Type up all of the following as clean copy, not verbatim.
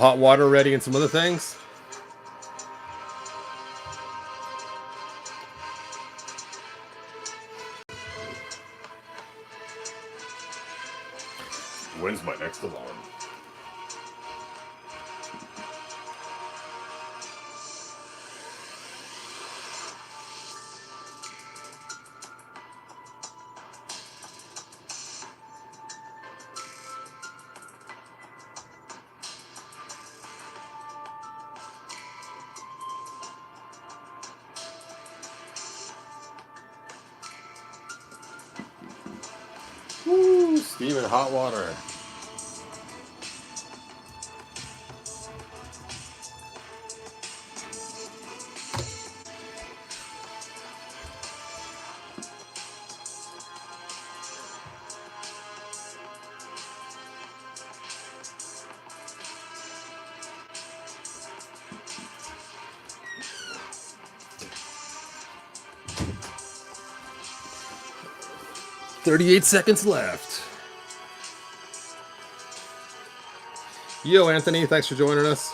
hot water ready and some other things. When's my next alarm? Woo, steaming hot water. "38 seconds left." Yo, Anthony, thanks for joining us.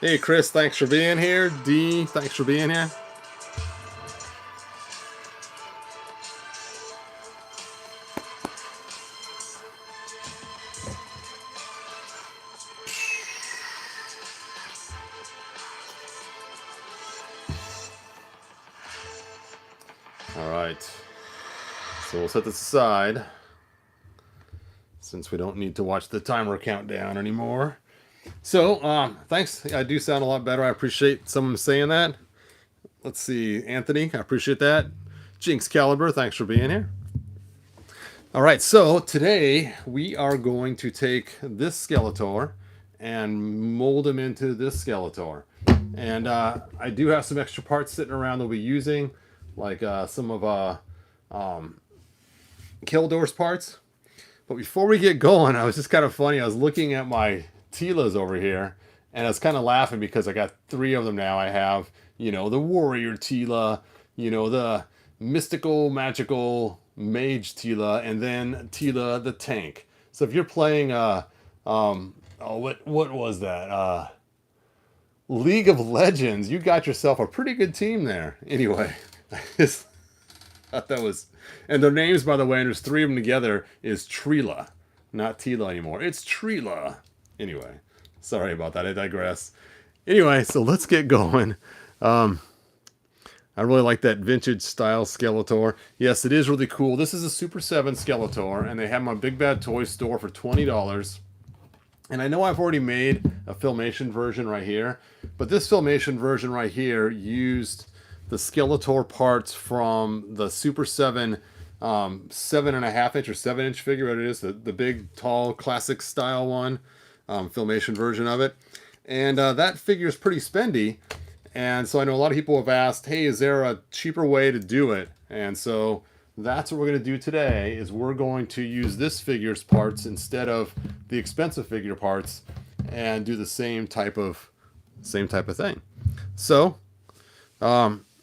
Hey, Chris, thanks for being here. D, thanks for being here. All right. So we'll set this aside since we don't need to watch the timer countdown anymore. So, thanks. I do sound a lot better. I appreciate someone saying that. Let's see, Anthony, I appreciate that. Jinx Caliber, thanks for being here. All right, so today we are going to take this skeletor and mold him into this skeletor. And I do have some extra parts sitting around that we'll be using, like some of Kildor's parts. But before we get going, I was just kind of funny. I was looking at my Tilas over here, and I was kind of laughing because I got 3 of them now. I have, you know, the warrior Tila, you know, the mystical, magical mage Tila, and then Tila the tank. So if you're playing, what was that? League of Legends, you got yourself a pretty good team there. Anyway, I just thought that was, and their names, by the way, and there's 3 of them together, is Trila, not Tila anymore. It's Trila. Anyway, sorry about that. I digress. Anyway, so let's get going. I really like that vintage style Skeletor. Yes, it is really cool. This is a Super 7 Skeletor, and they have my Big Bad Toy Store for $20. And I know I've already made a Filmation version right here, but this Filmation version right here used the Skeletor parts from the Super 7 7.5 inch or 7 inch figure, what it is, the big, tall, classic style one, Filmation version of it. And that figure is pretty spendy. And so I know a lot of people have asked, hey, is there a cheaper way to do it? And so that's what we're going to do today, is we're going to use this figure's parts instead of the expensive figure parts and do the same type of thing. So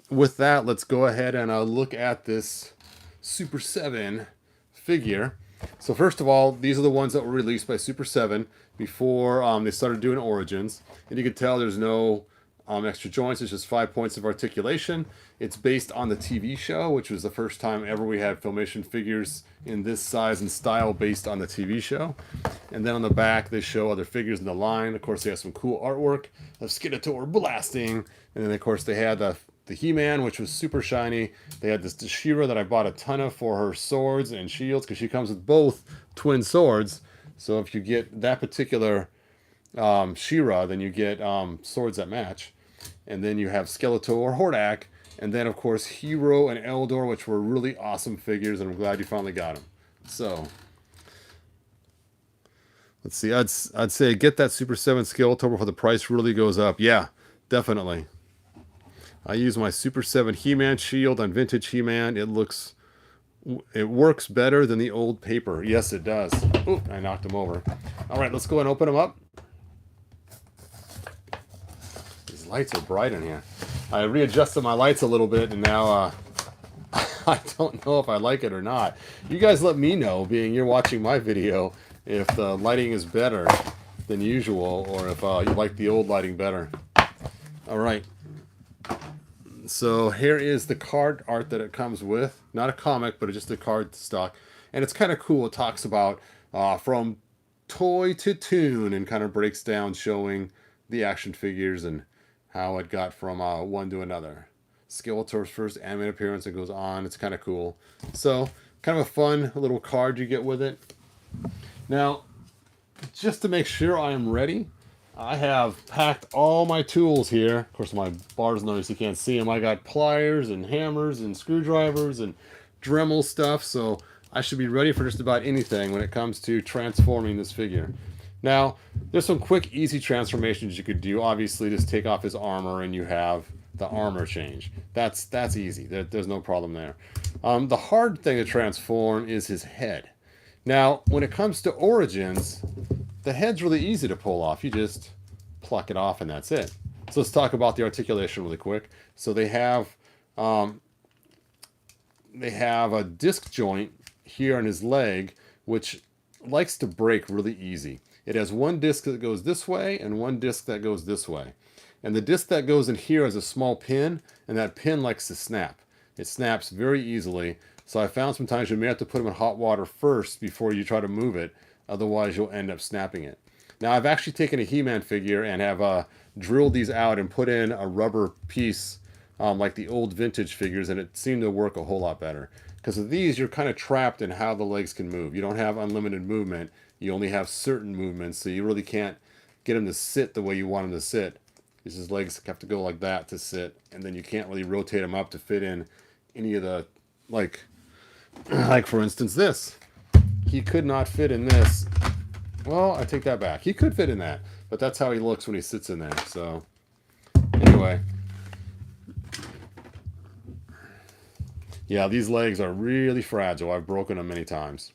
with that, let's go ahead and look at this Super 7 figure. So first of all, these are the ones that were released by Super 7 before they started doing Origins. And you can tell there's no extra joints. It's just 5 points of articulation. It's based on the TV show, which was the first time ever we had Filmation figures in this size and style based on the TV show. And then on the back, they show other figures in the line. Of course, they have some cool artwork of Skeletor blasting. And then, of course, they had the He-Man, which was super shiny. They had this She-Ra that I bought a ton of for her swords and shields, because she comes with both twin swords. So if you get that particular She-Ra, then you get swords that match. And then you have Skeletor, Hordak, and then of course Hero and Eldor, which were really awesome figures, and I'm glad you finally got them. So let's see, I'd say get that Super 7 Skeletor before the price really goes up. Yeah, definitely. I use my Super 7 He-Man shield on vintage He-Man. It works better than the old paper. Yes, it does. Ooh, I knocked him over. All right, let's go and open them up. These lights are bright in here. I readjusted my lights a little bit, and now I don't know if I like it or not. You guys let me know, being you're watching my video, if the lighting is better than usual, or if you like the old lighting better. All right. So here is the card art that it comes with. Not a comic, but just a card stock. And it's kind of cool. It talks about from toy to tune and kind of breaks down showing the action figures and how it got from one to another. Skeletor's first animated appearance, and goes on. It's kind of cool. So kind of a fun little card you get with it. Now, just to make sure I am ready, I have packed all my tools here. Of course, my bar's noise, you can't see them. I got pliers and hammers and screwdrivers and Dremel stuff, so I should be ready for just about anything when it comes to transforming this figure. Now, there's some quick, easy transformations you could do. Obviously, just take off his armor and you have the armor change. That's easy. There's no problem there. The hard thing to transform is his head. Now, when it comes to origins, the head's really easy to pull off. You just pluck it off and that's it. So let's talk about the articulation really quick. So they have a disc joint here on his leg, which likes to break really easy. It has one disc that goes this way and one disc that goes this way. And the disc that goes in here is a small pin, and that pin likes to snap. It snaps very easily. So I found sometimes you may have to put them in hot water first before you try to move it. Otherwise, you'll end up snapping it. Now, I've actually taken a He-Man figure and have drilled these out and put in a rubber piece like the old vintage figures, and it seemed to work a whole lot better. Because of these, you're kind of trapped in how the legs can move. You don't have unlimited movement. You only have certain movements, so you really can't get them to sit the way you want them to sit. His legs have to go like that to sit, and then you can't really rotate them up to fit in any of the, like for instance this. He could not fit in this. Well, I take that back. He could fit in that, but that's how he looks when he sits in there. So anyway, yeah, these legs are really fragile. I've broken them many times.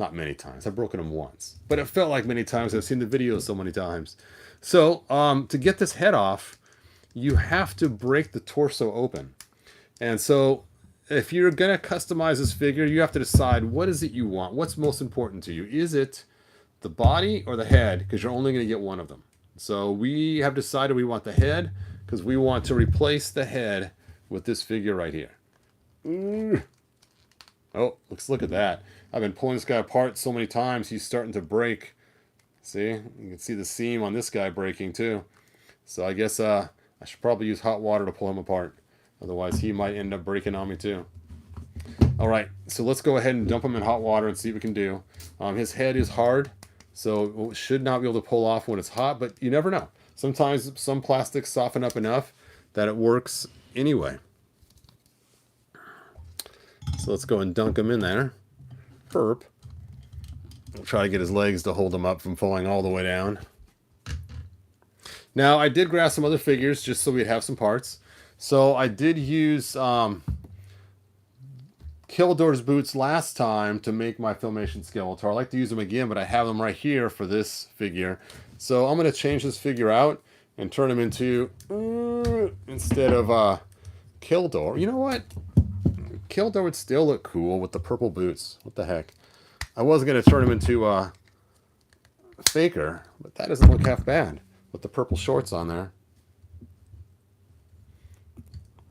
Not many times. I've broken them once, but it felt like many times. I've seen the videos so many times. So to get this head off, you have to break the torso open. And so if you're going to customize this figure, you have to decide what is it you want. What's most important to you? Is it the body or the head? Because you're only going to get one of them. So we have decided we want the head because we want to replace the head with this figure right here. Oh, look at that. I've been pulling this guy apart so many times, he's starting to break. See? You can see the seam on this guy breaking too. So I guess I should probably use hot water to pull him apart. Otherwise, he might end up breaking on me too. All right, so let's go ahead and dump him in hot water and see what we can do. His head is hard, so it should not be able to pull off when it's hot, but you never know. Sometimes some plastics soften up enough that it works anyway. So let's go and dunk him in there. Burp. We'll try to get his legs to hold him up from falling all the way down. Now, I did grab some other figures just so we'd have some parts. So I did use Kildor's boots last time to make my Filmation Skeletor. I like to use them again, but I have them right here for this figure. So I'm going to change this figure out and turn him into, instead of Kildor. You know what? Kildor would still look cool with the purple boots. What the heck? I was going to turn him into Faker, but that doesn't look half bad with the purple shorts on there.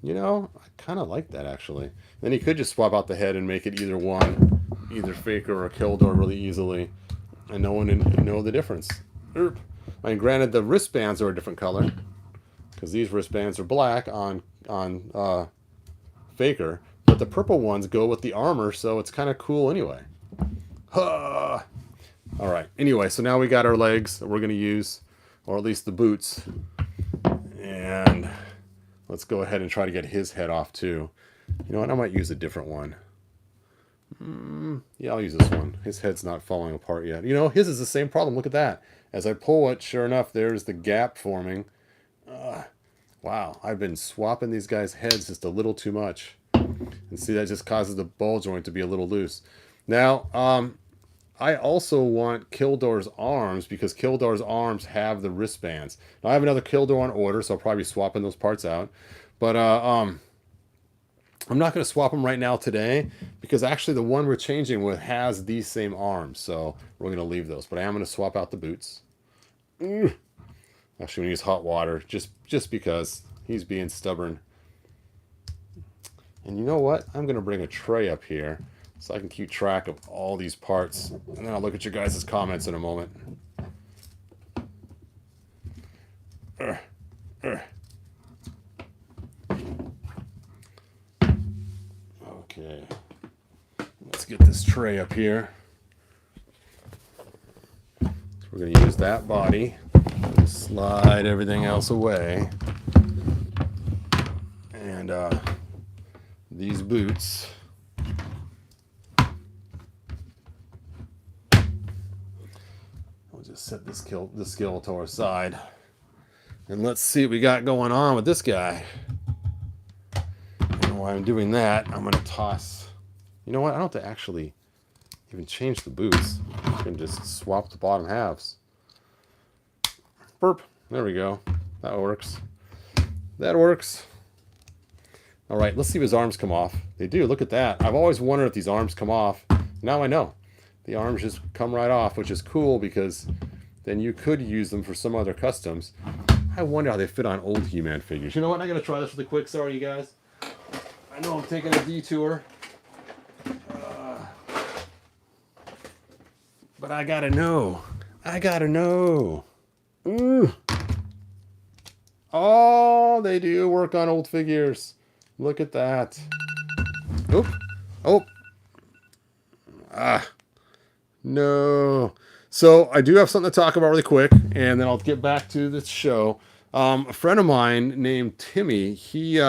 You know, I kind of like that actually. Then he could just swap out the head and make it either one, either Faker or Kildor really easily, and no one would know the difference. I mean, granted, the wristbands are a different color because these wristbands are black on Faker, but the purple ones go with the armor, so it's kind of cool anyway. All right. Anyway, so now we got our legs that we're going to use, or at least the boots, and let's go ahead and try to get his head off too. You know what? I might use a different one. Yeah, I'll use this one. His head's not falling apart yet. You know, his is the same problem. Look at that. As I pull it, sure enough, there's the gap forming. Wow, I've been swapping these guys' heads just a little too much. And see, that just causes the ball joint to be a little loose. Now, I also want Kildor's arms because Kildor's arms have the wristbands. Now, I have another Kildor on order, so I'll probably be swapping those parts out. But I'm not going to swap them right now today because actually the one we're changing with has these same arms. So we're going to leave those. But I am going to swap out the boots. Actually, I'm going to use hot water just because he's being stubborn. And you know what? I'm going to bring a tray up here so I can keep track of all these parts. And then I'll look at your guys' comments in a moment. Okay. Let's get this tray up here. So we're going to use that body. Slide everything else away. And these boots. We'll just set this skeletor aside. And let's see what we got going on with this guy. And while I'm doing that, I'm going to toss... You know what? I don't have to actually even change the boots. I can just swap the bottom halves. Burp. There we go. That works. That works. All right, let's see if his arms come off. They do. Look at that. I've always wondered if these arms come off. Now I know. The arms just come right off, which is cool because then you could use them for some other customs. I wonder how they fit on old He-Man figures. You know what? I'm going to try this really quick. Sorry, you guys. I know I'm taking a detour. But I got to know. I got to know. Ooh. Oh, they do work on old figures. Look at that. Oop. Oh. Ah. No. So I do have something to talk about really quick, and then I'll get back to this show. A friend of mine named Timmy, he's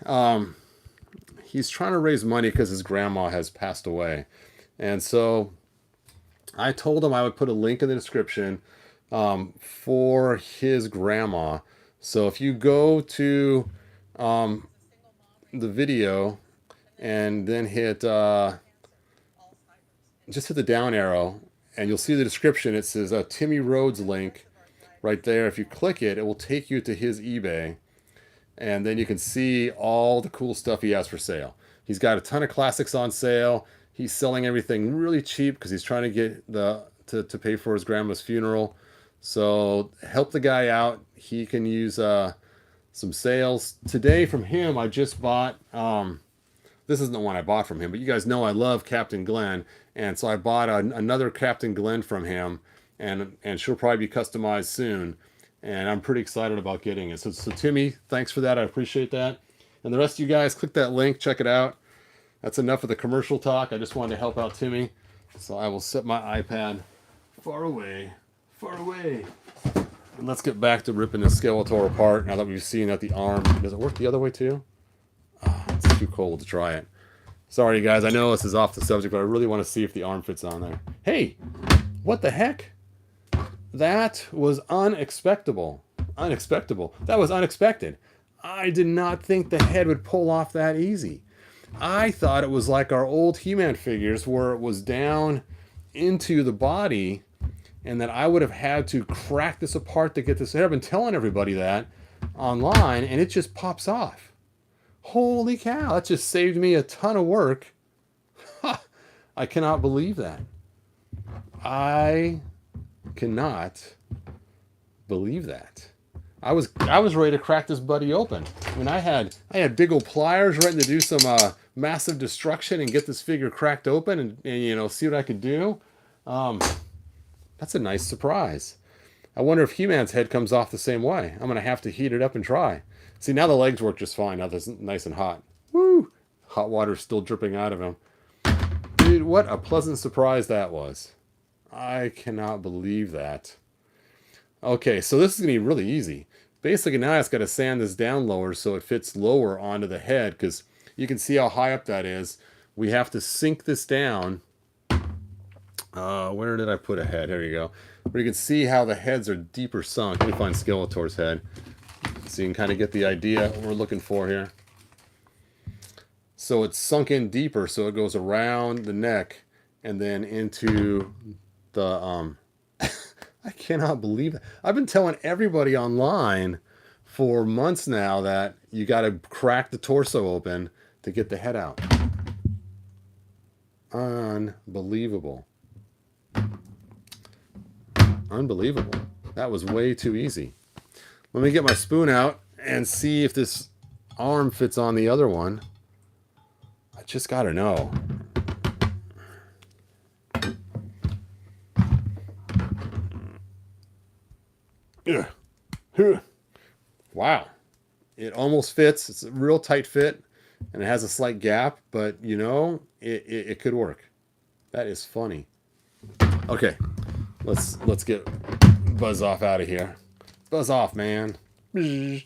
trying to raise money because his grandma has passed away. And so I told him I would put a link in the description for his grandma. So if you go to the video and then hit just hit the down arrow and you'll see the description. It says Timmy Rhodes link right there. If you click it, it will take you to his eBay, and then you can see all the cool stuff he has for sale. He's got a ton of classics on sale. He's selling everything really cheap because he's trying to get to pay for his grandma's funeral. So help the guy out. He can use some sales. Today from him, I just bought, this isn't the one I bought from him, but you guys know I love Captain Glenn. And so I bought another Captain Glenn from him, and she'll probably be customized soon. And I'm pretty excited about getting it. So Timmy, thanks for that. I appreciate that. And the rest of you guys, click that link, check it out. That's enough of the commercial talk. I just wanted to help out Timmy. So I will set my iPad far away, far away. And let's get back to ripping the skeletor apart now that we've seen that the arm, does it work the other way too? Oh, it's too cold to try it. Sorry, you guys. I know this is off the subject, but I really want to see if the arm fits on there. Hey, what the heck? That was unexpected. That was unexpected. I did not think the head would pull off that easy. I thought it was like our old He-Man figures where it was down into the body and that I would have had to crack this apart to get this head. I've been telling everybody that online, and it just pops off. Holy cow, that just saved me a ton of work. I cannot believe that. I cannot believe that. I was ready to crack this buddy open. I mean, I had big old pliers ready to do some massive destruction and get this figure cracked open and you know, see what I could do. That's a nice surprise. I wonder if He-Man's head comes off the same way. I'm gonna have to heat it up and try. See, now the legs work just fine. Now that's nice and hot. Woo! Hot water's still dripping out of him. Dude, what a pleasant surprise that was. I cannot believe that. Okay, so this is going to be really easy. Basically, now I just got to sand this down lower so it fits lower onto the head, because you can see how high up that is. We have to sink this down. Where did I put a head? Here you go. Where you can see how the heads are deeper sunk. Let me find Skeletor's head, so you can kind of get the idea what we're looking for here. So it's sunk in deeper, so it goes around the neck and then into the I cannot believe it. I've been telling everybody online for months now that you got to crack the torso open to get the head out. Unbelievable. Unbelievable. That was way too easy. Let me get my spoon out and see if this arm fits on the other one. I just gotta know. Wow. It almost fits. It's a real tight fit, and it has a slight gap, but you know, it could work. That is funny. Okay, let's get Buzz off out of here. Buzz off, man. I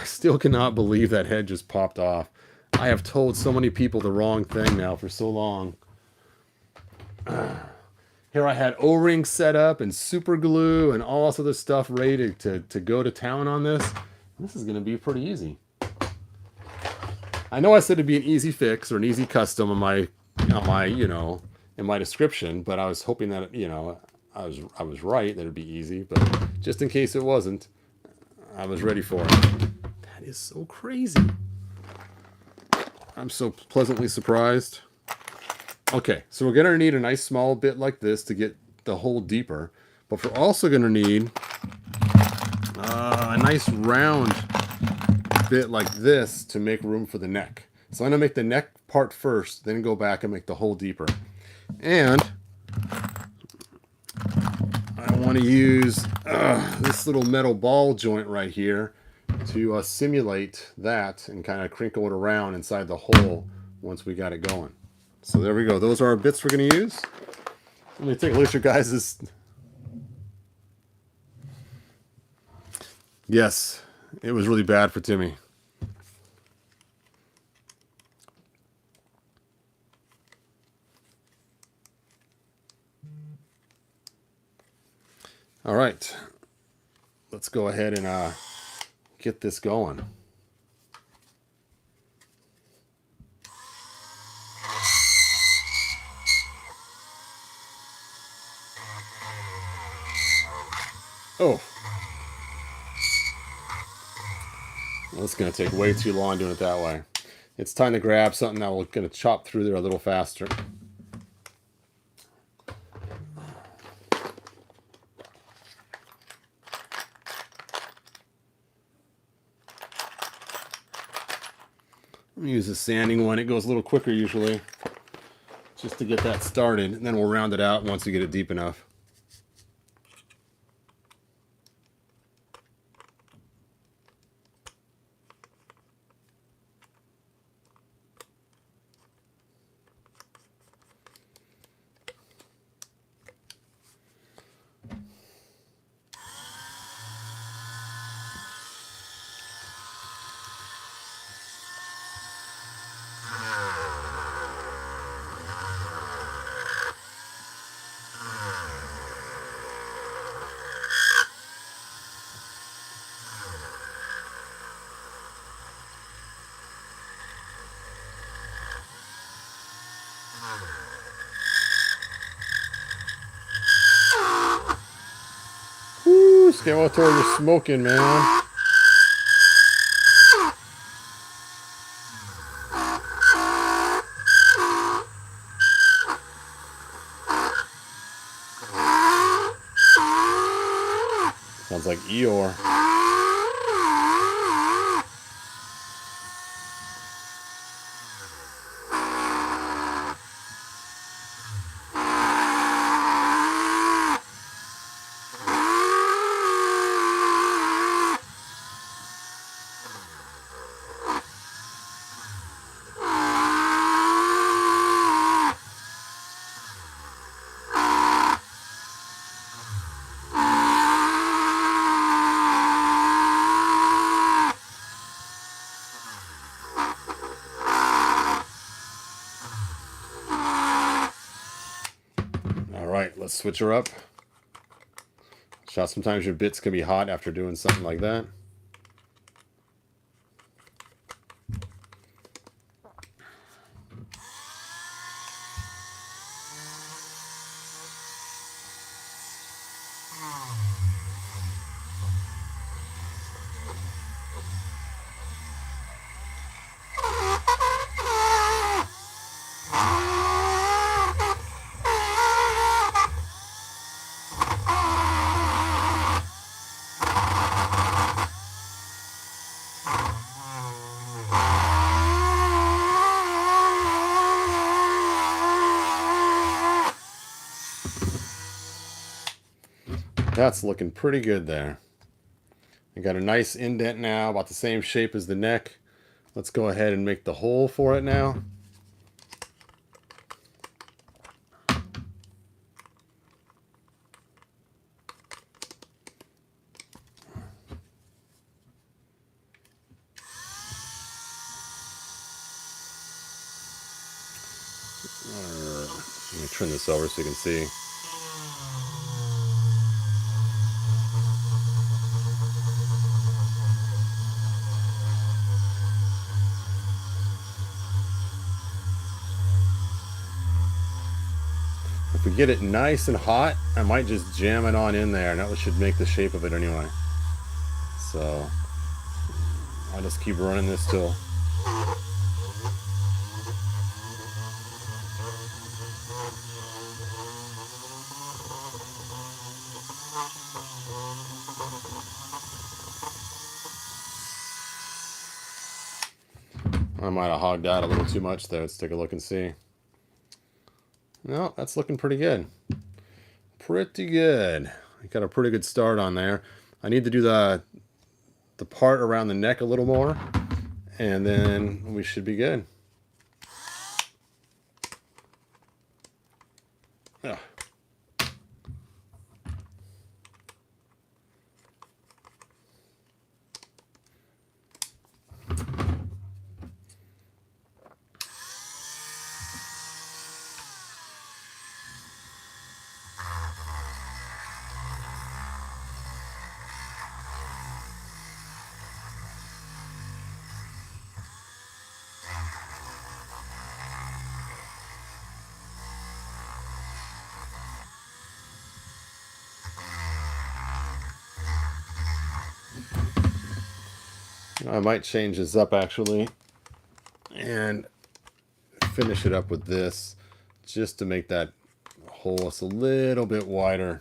still cannot believe that head just popped off. I have told so many people the wrong thing now for so long. Here I had O-rings set up and super glue and all this other stuff ready to go to town on this. This is going to be pretty easy. I know I said it'd be an easy fix or an easy custom on my in my description, but I was hoping that I was right that it'd be easy. But just in case it wasn't, I was ready for it. That is so crazy. I'm so pleasantly surprised. Okay, so we're going to need a nice small bit like this to get the hole deeper. But we're also going to need a nice round bit like this to make room for the neck. So I'm going to make the neck part first, then go back and make the hole deeper. And I want to use this little metal ball joint right here to simulate that and kind of crinkle it around inside the hole once we got it going. So there we go. Those are our bits we're going to use. Let me take a look at your guys'. Yes, it was really bad for Timmy. All right. Let's go ahead and get this going. Oh. Well, it's going to take way too long doing it that way. It's time to grab something that we're going to chop through there a little faster. I'm going to use a sanding one. It goes a little quicker usually, just to get that started, and then we'll round it out once we get it deep enough. Woo, skeletor, you're smoking, man. Sounds like Eeyore. Alright, let's switch her up. Sometimes your bits can be hot after doing something like that. That's looking pretty good there. I got a nice indent now, about the same shape as the neck. Let's go ahead and make the hole for it now. Let me turn this over so you can see. If we get it nice and hot, I might just jam it on in there, and that should make the shape of it anyway. So I'll just keep running this till I might have hogged out a little too much there. Let's take a look and see. No, that's looking pretty good. Pretty good. I got a pretty good start on there. I need to do the part around the neck a little more, and then we should be good. Ugh. I might change this up actually and finish it up with this just to make that hole just a little bit wider.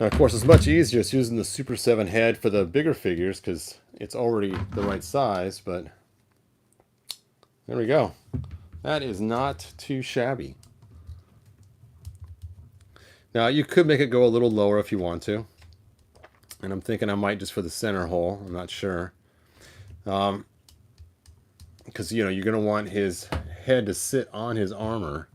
Now, of course, it's much easier just using the Super 7 head for the bigger figures because it's already the right size, but there we go. That is not too shabby. Now, you could make it go a little lower if you want to. And I'm thinking I might just for the center hole. I'm not sure. Because, you know, you're going to want his head to sit on his armor.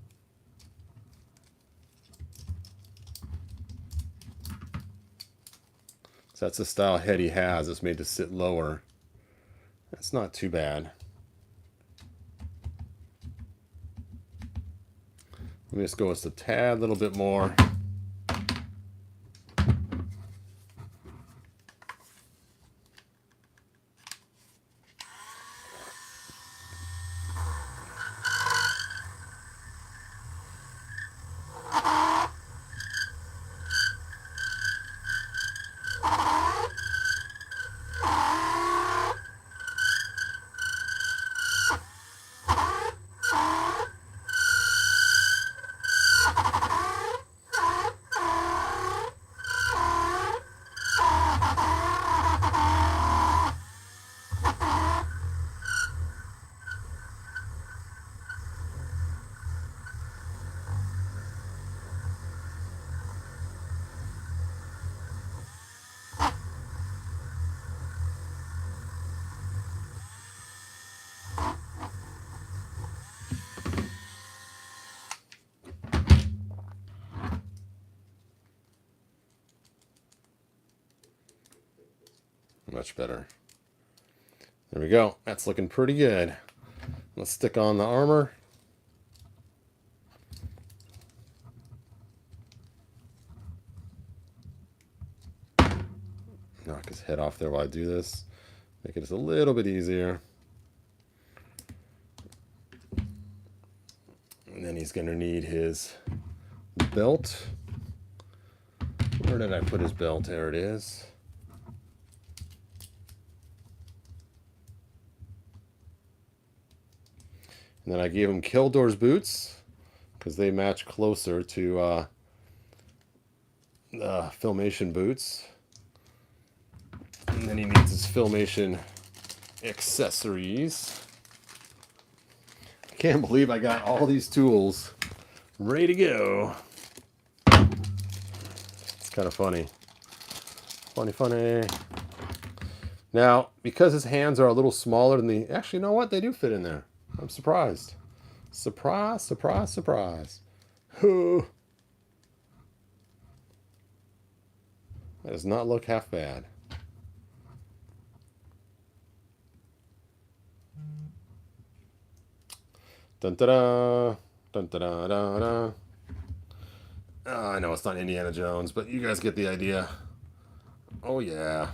So that's the style head he has. It's made to sit lower. That's not too bad. Let me just go just a tad little bit more. Much better. There we go. That's looking pretty good. Let's stick on the armor. Knock his head off there while I do this. Make it just a little bit easier. And then he's going to need his belt. Where did I put his belt? There it is. And then I gave him Keldor's boots because they match closer to Filmation boots. And then he needs his Filmation accessories. I can't believe I got all these tools ready to go. It's kind of funny. Funny. Now, because his hands are a little smaller than the... Actually, you know what? They do fit in there. I'm surprised. Surprise. That does not look half bad. Dun-da-da. Dun-da-da-da-da. I know it's not Indiana Jones, but you guys get the idea. Oh, yeah.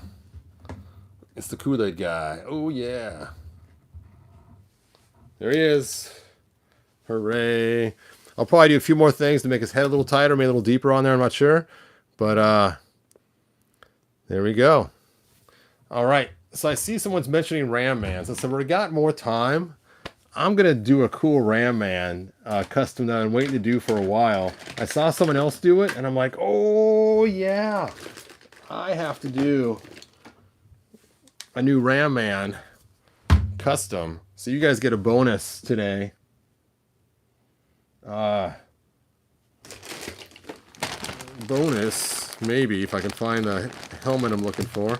It's the Kool-Aid guy. Oh, yeah. There he is. Hooray. I'll probably do a few more things to make his head a little tighter, maybe a little deeper on there. I'm not sure. But there we go. All right. So I see someone's mentioning Ram Man. Since I've already got more time, I'm going to do a cool Ram Man custom that I'm waiting to do for a while. I saw someone else do it, and I'm like, oh, yeah. I have to do a new Ram Man custom. So you guys get a bonus today. Bonus, maybe, if I can find the helmet I'm looking for.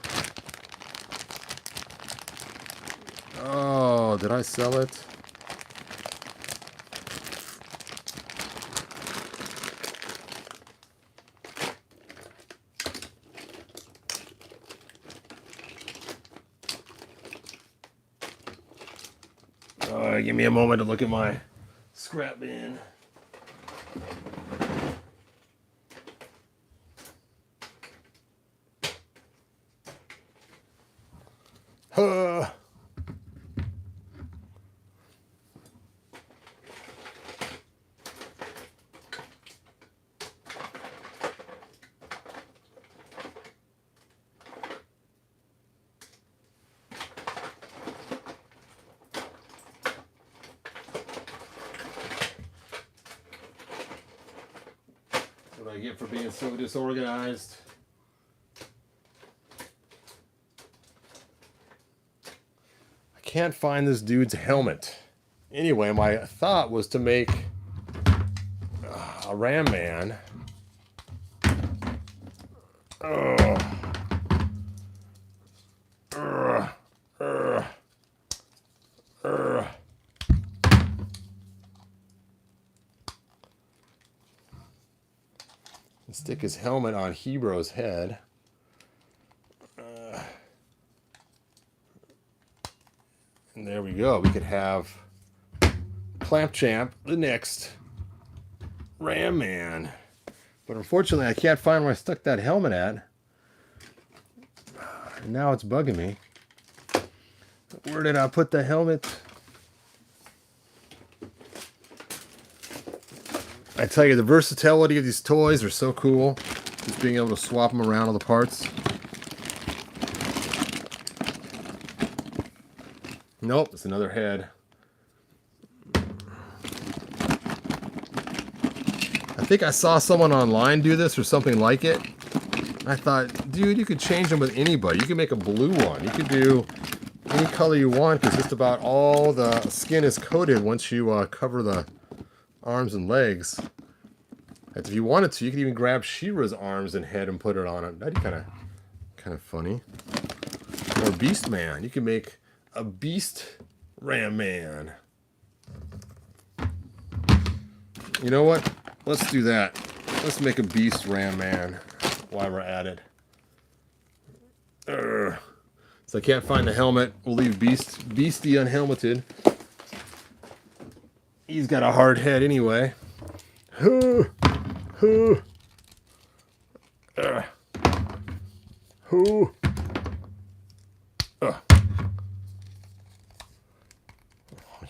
Oh, did I sell it? Give me a moment to look at my scrap bin. Huh. What I get for being so disorganized. I can't find this dude's helmet. Anyway, my thought was to make a Ram Man. Stick his helmet on Hebro's head. And there we go. We could have Clamp Champ, the next Ram Man. But unfortunately, I can't find where I stuck that helmet at. And now it's bugging me. Where did I put the helmet? I tell you, the versatility of these toys are so cool. Just being able to swap them around all the parts. Nope, it's another head. I think I saw someone online do this or something like it. I thought, dude, you could change them with anybody. You could make a blue one. You could do any color you want because just about all the skin is coated once you cover the arms and legs. If you wanted to, you could even grab She-Ra's arms and head and put it on it. That'd be kind of funny. Or Beast Man. You can make a Beast Ram Man. You know what? Let's do that. Let's make a Beast Ram Man while we're at it. So I can't find the helmet. We'll leave Beastie unhelmeted. He's got a hard head anyway.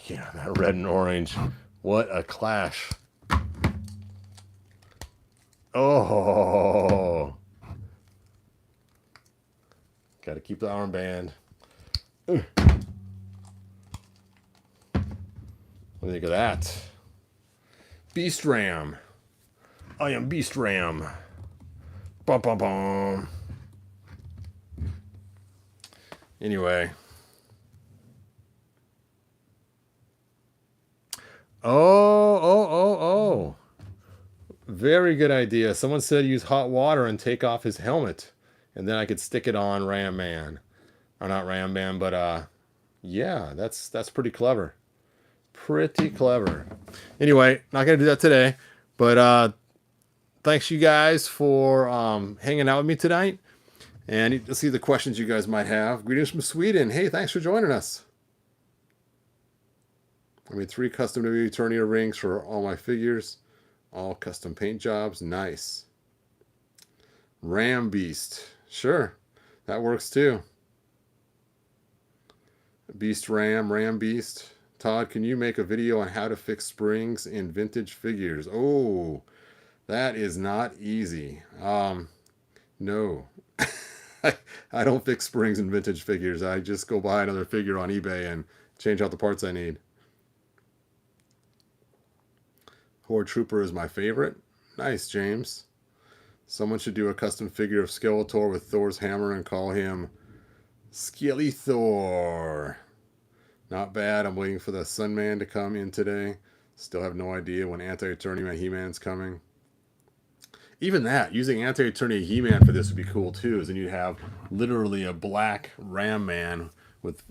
Yeah, that red and orange. What a clash. Oh. Got to keep the armband. What do you think of that? Beast Ram. I am Beast Ram. Bum, bum, bum. Anyway. Oh. Very good idea. Someone said use hot water and take off his helmet. And then I could stick it on Ram Man. Or not Ram Man, but yeah, that's pretty clever. Pretty clever. Anyway, not going to do that today. But thanks you guys for hanging out with me tonight. And let's see the questions you guys might have. Greetings from Sweden. Hey, thanks for joining us. I made 3 custom WWE tournament rings for all my figures. All custom paint jobs. Nice. Ram Beast. Sure. That works too. Beast Ram, Ram Beast. Todd, can you make a video on how to fix springs in vintage figures? Oh, that is not easy. No. I don't fix springs in vintage figures. I just go buy another figure on eBay and change out the parts I need. Horde Trooper is my favorite. Nice, James. Someone should do a custom figure of Skeletor with Thor's hammer and call him Skeletor. Not bad. I'm waiting for the Sunman to come in today. Still have no idea when Anti-Eternia He-Man's coming. Even that, using Anti-Eternia He-Man for this would be cool too, is then you'd have literally a black Ram Man with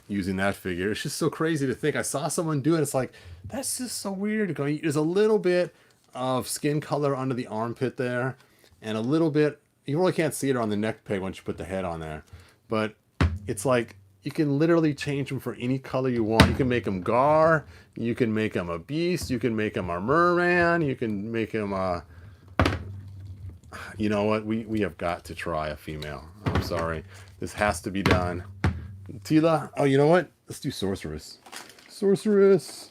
using that figure. It's just so crazy to think. I saw someone do it. It's like, that's just so weird. There's a little bit of skin color under the armpit there, and a little bit, you really can't see it on the neck peg once you put the head on there, but it's like you can literally change them for any color you want. You can make them Gar, you can make them a Beast, you can make them a Merman, you can make them a, you know what, we have got to try a female. I'm sorry, this has to be done. Tila, oh, you know what, let's do Sorceress. Sorceress.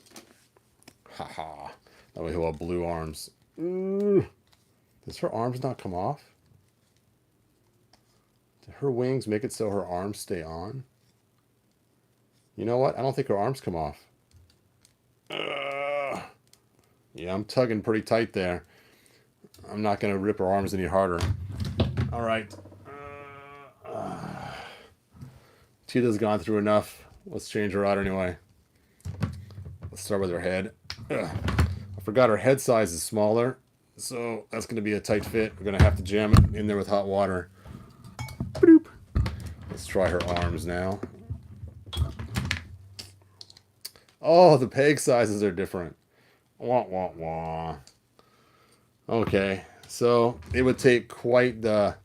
Haha. That way he'll have blue arms. Does her arms not come off? Did her wings make it so her arms stay on? You know what? I don't think her arms come off. Yeah, I'm tugging pretty tight there. I'm not going to rip her arms any harder. All right. Tila's gone through enough. Let's change her out anyway. Let's start with her head. I forgot her head size is smaller, so that's going to be a tight fit. We're going to have to jam it in there with hot water. Boop. Let's try her arms now. Oh, the peg sizes are different. Wah, wah, wah. Okay, so it would take quite the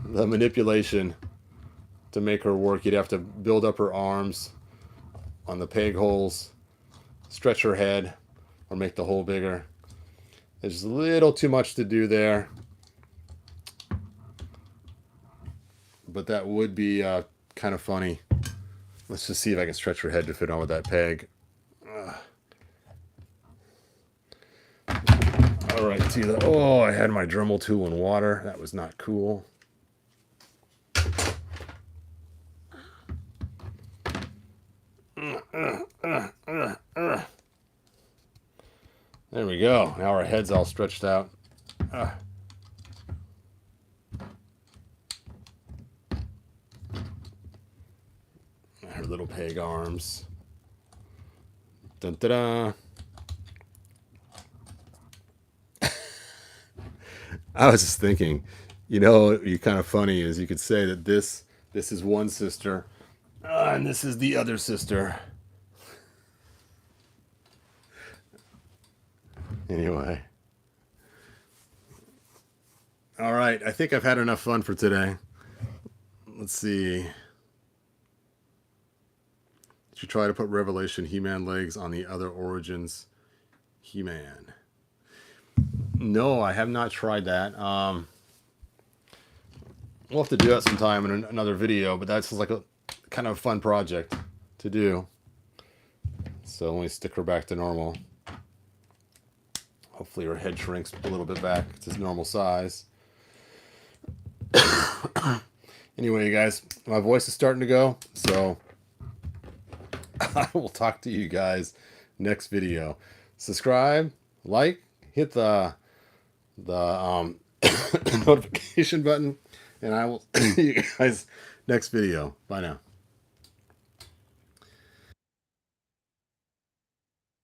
the manipulation to make her work. You'd have to build up her arms on the peg holes, stretch her head, or make the hole bigger. There's a little too much to do there, but that would be kind of funny. Let's just see if I can stretch her head to fit on with that peg. All right, Tila. Oh, I had my Dremel tool in water. That was not cool. There we go. Now our head's all stretched out. Her little peg arms. Dun, dun, dun. I was just thinking, you know, what would be kind of funny is you could say that this is one sister, and this is the other sister. Anyway. All right, I think I've had enough fun for today. Let's see. Did you try to put Revelation He-Man legs on the other Origins He-Man? No, I have not tried that. We'll have to do that sometime in another video, but that's like a kind of a fun project to do. So let me stick her back to normal. Hopefully her head shrinks a little bit back to its normal size. Anyway, you guys, my voice is starting to go, so I will talk to you guys next video. Subscribe, like, hit the notification button, and I will see you guys next video. Bye now.